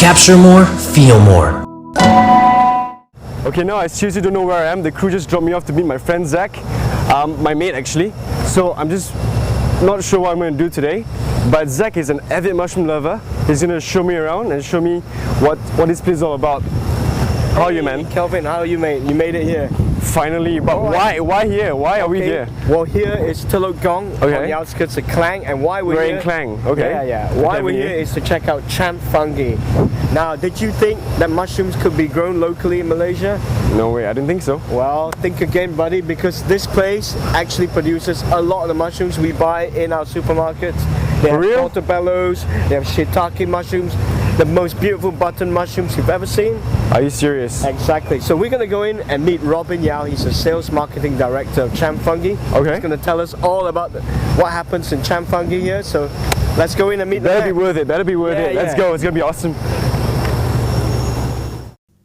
Capture more, feel more. Okay, now I seriously don't know where I am. The crew just dropped me off to meet my friend Zach, my mate actually. So I'm just not sure what I'm going to do today. But Zach is an avid mushroom lover. He's going to show me around and show me what this place is all about. How are you, man? Kelvin, how are you, mate? You made it here. Finally, but why here? Why are we here? Well, here is Telok Gong on the outskirts of Klang, and why we're here? in Klang, okay. Yeah. Why we're here is to check out Champ Fungi. Now, did you think that mushrooms could be grown locally in Malaysia? No way, I didn't think so. Well, think again, buddy, because this place actually produces a lot of the mushrooms we buy in our supermarkets. They have Portobellos, they have shiitake mushrooms, the most beautiful button mushrooms you've ever seen. Are you serious? Exactly. So we're going to go in and meet Robin Yao. He's a sales marketing director of Champ Fungi. Okay. He's going to tell us all about what happens in Champ Fungi here. So let's go in and meet the man. Better be worth it, better be worth it. Let's go, it's going to be awesome.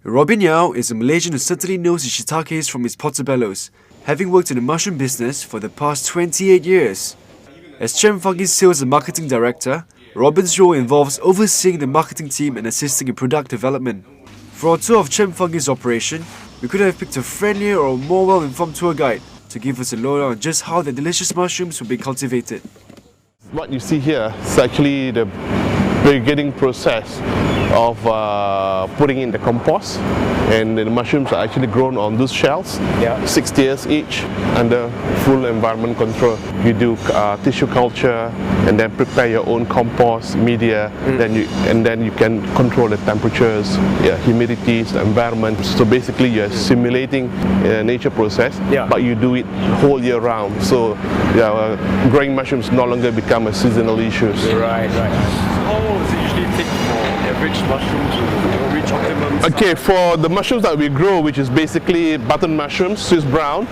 Robin Yao is a Malaysian who certainly knows his shiitakes from his portobellos, having worked in the mushroom business for the past 28 years. As Champ Fungi's sales and marketing director, Robin's role involves overseeing the marketing team and assisting in product development. For our tour of Champ Fungi's operation, we could have picked a friendlier or more well-informed tour guide to give us a lowdown on just how the delicious mushrooms will be cultivated. What you see here is actually the beginning process of putting in the compost, and the mushrooms are actually grown on those shells, 6 tiers each, under full environment control. You do tissue culture and then prepare your own compost media, and then you can control the temperatures, humidities, the environment. So basically you're simulating a nature process, but you do it whole year round. So growing mushrooms no longer become a seasonal issue. Right. How long does it usually take for average mushrooms to reach optimum? Okay, for the mushrooms that we grow, which is basically button mushrooms, Swiss brown,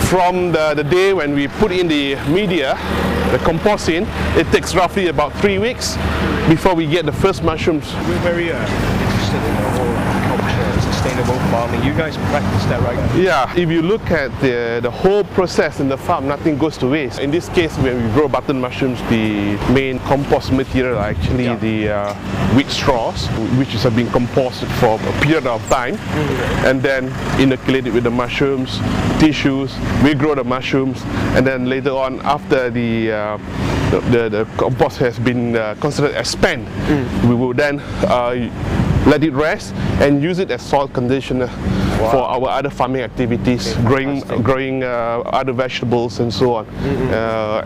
from the day when we put in the media, the compost in, it takes roughly about 3 weeks before we get the first mushrooms. We're very interested in the whole culture, sustainable farming. You guys practice that, right? Yeah, if you look at the whole process in the farm, nothing goes to waste. In this case, when we grow button mushrooms, the main compost material are actually the wheat straws, which have been composted for a period of time, and then inoculated with the mushrooms, tissues. We grow the mushrooms, and then later on, after the compost has been considered as spent, we will then let it rest and use it as soil conditioner for our other farming activities, growing other vegetables and so on.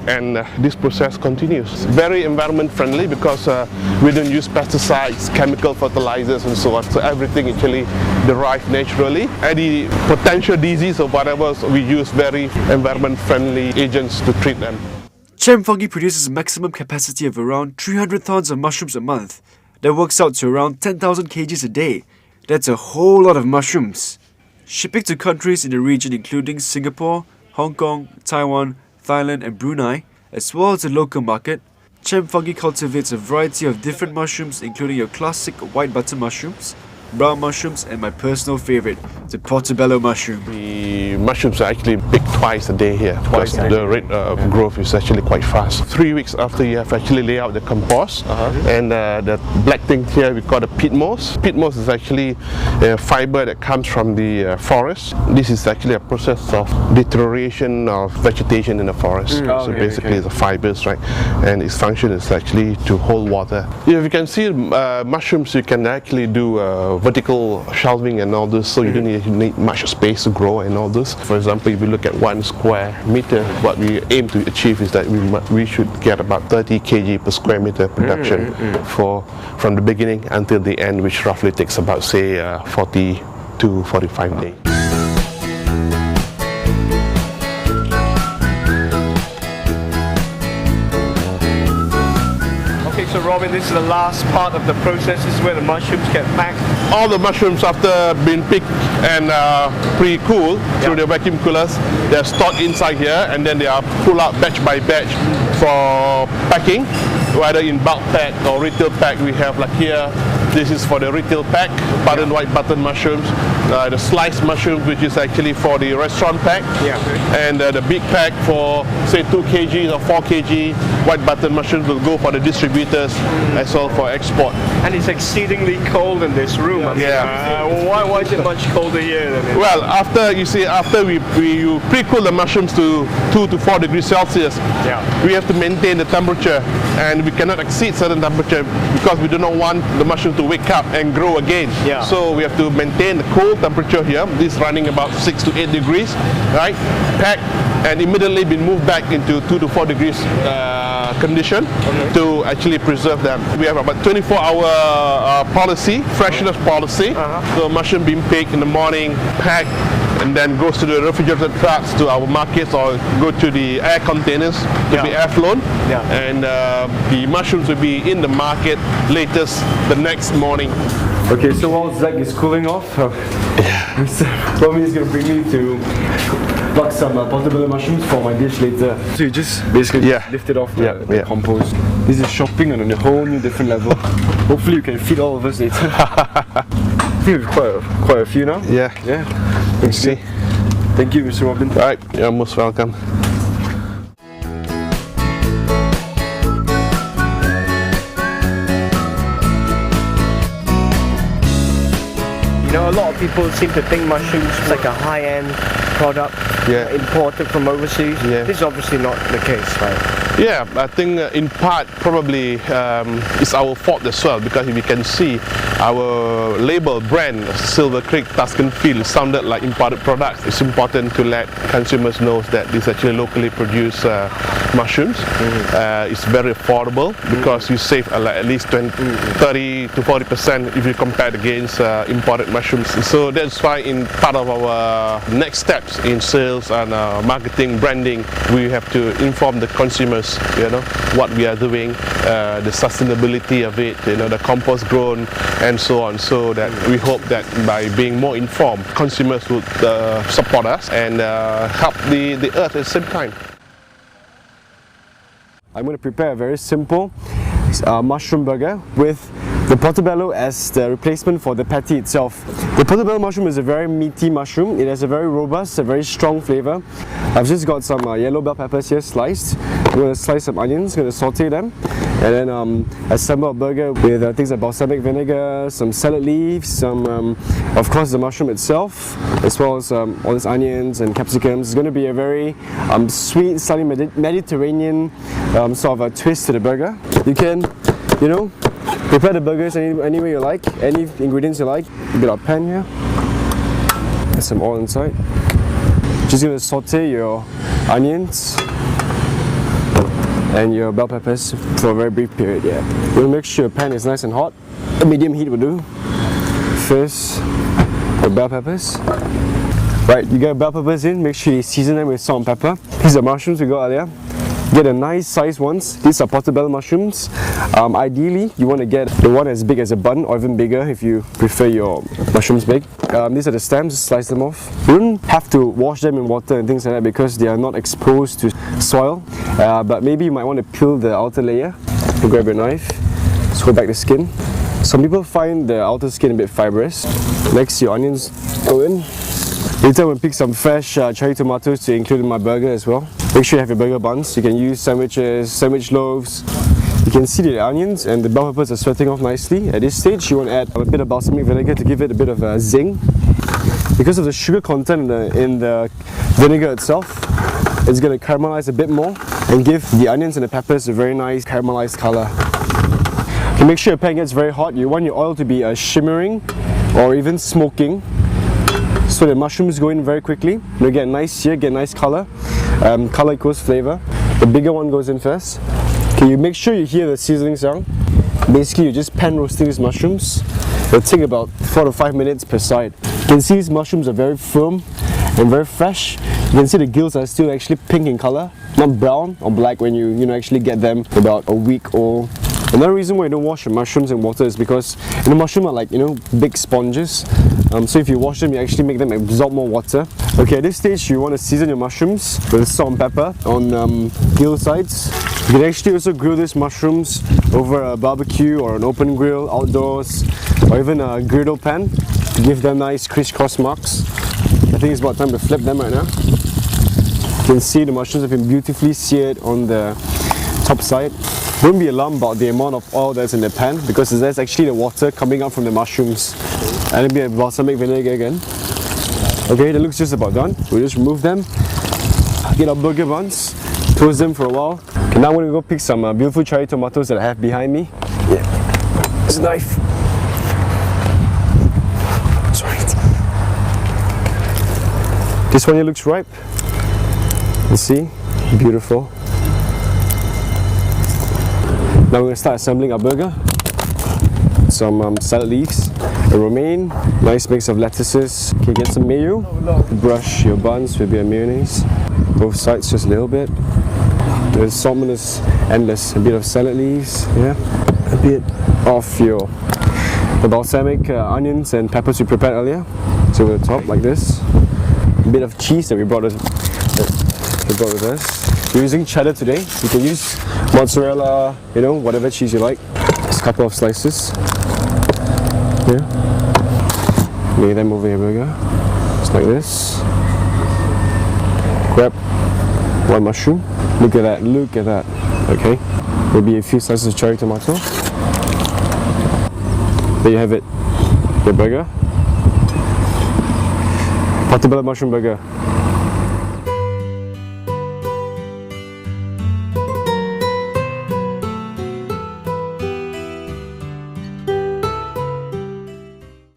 And this process continues. Very environment friendly because we don't use pesticides, chemical fertilizers and so on. So everything actually derived naturally. Any potential disease or whatever, so we use very environment friendly agents to treat them. Champ Fungi produces a maximum capacity of around 300 tons of mushrooms a month. That works out to around 10,000 kgs a day. That's a whole lot of mushrooms. Shipping to countries in the region including Singapore, Hong Kong, Taiwan, Thailand and Brunei, as well as the local market, Champ Fungi cultivates a variety of different mushrooms including your classic white button mushrooms, brown mushrooms and my personal favourite, the Portobello mushroom. The mushrooms are actually picked twice a day here. The rate of growth is actually quite fast. 3 weeks after you have actually laid out the compost, and the black thing here we call the peat moss. Peat moss is actually a fibre that comes from the forest. This is actually a process of deterioration of vegetation in the forest. So basically the fibres, right? And its function is actually to hold water. If you can see mushrooms, you can actually do vertical shelving and all this, so you don't need much space to grow and all this. For example, if you look at 1 square meter, what we aim to achieve is that we should get about 30 kg per square meter production from the beginning until the end, which roughly takes about say 40 to 45 days. So Robin, this is the last part of the process. This is where the mushrooms get packed. All the mushrooms, after being picked and pre-cooled through the vacuum coolers, they're stored inside here, and then they are pulled out batch by batch for packing, whether in bulk pack or retail pack. We have like here This is for the retail pack, button white button mushrooms. The sliced mushrooms, which is actually for the restaurant pack. And the big pack for say 2 kg or 4 kg white button mushrooms will go for the distributors as well for export. And it's exceedingly cold in this room. Why is it much colder here than in? Well, after you pre-cool the mushrooms to 2 to 4 degrees Celsius, we have to maintain the temperature, and we cannot exceed certain temperature because we do not want the mushroom to wake up and grow again. So we have to maintain the cold temperature here. This is running about 6 to 8 degrees, right? Packed and immediately been moved back into 2 to 4 degrees condition to actually preserve them. We have about 24-hour policy, freshness policy. So mushroom being picked in the morning, packed, and then goes to the refrigerated trucks to our markets or go to the air containers to be air flown. And the mushrooms will be in the market latest the next morning. Okay, so while Zach is cooling off, Tommy is going to bring me to pluck some Portobello mushrooms for my dish later. So you just basically lift it off the compost. This is shopping on a whole new different level. Hopefully you can feed all of us later. I think we've quite a few now. Yeah. Let's see. Thank you, Mr. Robin. Alright, you're most welcome. You know, a lot of people seem to think mushrooms is like a high-end product imported from overseas. This is obviously not the case, right? Yeah, I think in part probably it's our fault as well, because if you can see our label brand Silver Creek Tuscan Field sounded like imported products. It's important to let consumers know that this is actually locally produced mushrooms. It's very affordable because you save at least 30 to 40% if you compare against imported mushrooms. So that's why in part of our next steps in sales and marketing, branding, we have to inform the consumers, you know, what we are doing, the sustainability of it, you know, the compost grown and so on, so that we hope that by being more informed, consumers would support us and help the earth at the same time. I'm going to prepare a very simple mushroom burger with the Portobello as the replacement for the patty itself. The Portobello mushroom is a very meaty mushroom. It has a very robust, a very strong flavor. I've just got some yellow bell peppers here sliced. I'm going to slice some onions, going to saute them, and then assemble a burger with things like balsamic vinegar, some salad leaves, some of course the mushroom itself, as well as all these onions and capsicums. It's going to be a very sweet, slightly Mediterranean sort of a twist to the burger. You can, you know, prepare the burgers any way you like, any ingredients you like. A bit of pan here, add some oil inside. Just going to saute your onions and your bell peppers for a very brief period. You want to make sure your pan is nice and hot. A medium heat will do. First, the bell peppers. Right, you get bell peppers in, make sure you season them with salt and pepper. These are mushrooms we got earlier. Get a nice sized ones. These are Portobello mushrooms. Ideally, you want to get the one as big as a bun, or even bigger if you prefer your mushrooms big. These are the stems, just slice them off. You don't have to wash them in water and things like that because they are not exposed to soil. But maybe you might want to peel the outer layer. You grab your knife, scrape back the skin. Some people find the outer skin a bit fibrous. Next, your onions go in. Later, we'll pick some fresh cherry tomatoes to include in my burger as well. Make sure you have your burger buns. You can use sandwiches, sandwich loaves. You can see the onions and the bell peppers are sweating off nicely. At this stage, you want to add a bit of balsamic vinegar to give it a bit of a zing. Because of the sugar content in the vinegar itself, it's going to caramelize a bit more and give the onions and the peppers a very nice caramelized color. Okay, make sure your pan gets very hot. You want your oil to be shimmering or even smoking, so the mushrooms go in very quickly. You get a nice sear, get a nice color. Color equals flavor. The bigger one goes in first. Okay, you make sure you hear the sizzling sound. Basically, you're just pan roasting these mushrooms. It'll take about 4 to 5 minutes per side. You can see these mushrooms are very firm and very fresh. You can see the gills are still actually pink in color, not brown or black when you actually get them about a week old. Another reason why you don't wash your mushrooms in water is because mushrooms are like big sponges. So if you wash them, you actually make them absorb more water. Okay, at this stage you want to season your mushrooms with salt and pepper on gill sides. You can actually also grill these mushrooms over a barbecue or an open grill outdoors, or even a griddle pan to give them nice crisscross marks. I think it's about time to flip them right now. You can see the mushrooms have been beautifully seared on the top side. Don't be alarmed about the amount of oil that's in the pan, because there's actually the water coming up from the mushrooms. And a bit of balsamic vinegar again. Okay, that looks just about done. We'll just remove them, get our burger buns, toast them for a while. Okay, now I'm going to go pick some beautiful cherry tomatoes that I have behind me. Yeah, it's a knife. Sorry. This one here looks ripe. You see, beautiful. Now we're going to start assembling our burger. Some salad leaves, a romaine, nice mix of lettuces. Okay, get some mayo. Brush your buns with your mayonnaise. Both sides just a little bit. The assortment is endless. A bit of salad leaves, yeah. A bit of the balsamic onions and peppers we prepared earlier. So we'll top like this. A bit of cheese that we brought with us. We're using cheddar today. You can use mozzarella, whatever cheese you like. Just a couple of slices. Yeah. Lay them over your burger. Just like this. Grab one mushroom. Look at that, look at that. Okay. Maybe a few slices of cherry tomato. There you have it. Your burger. Portobello mushroom burger.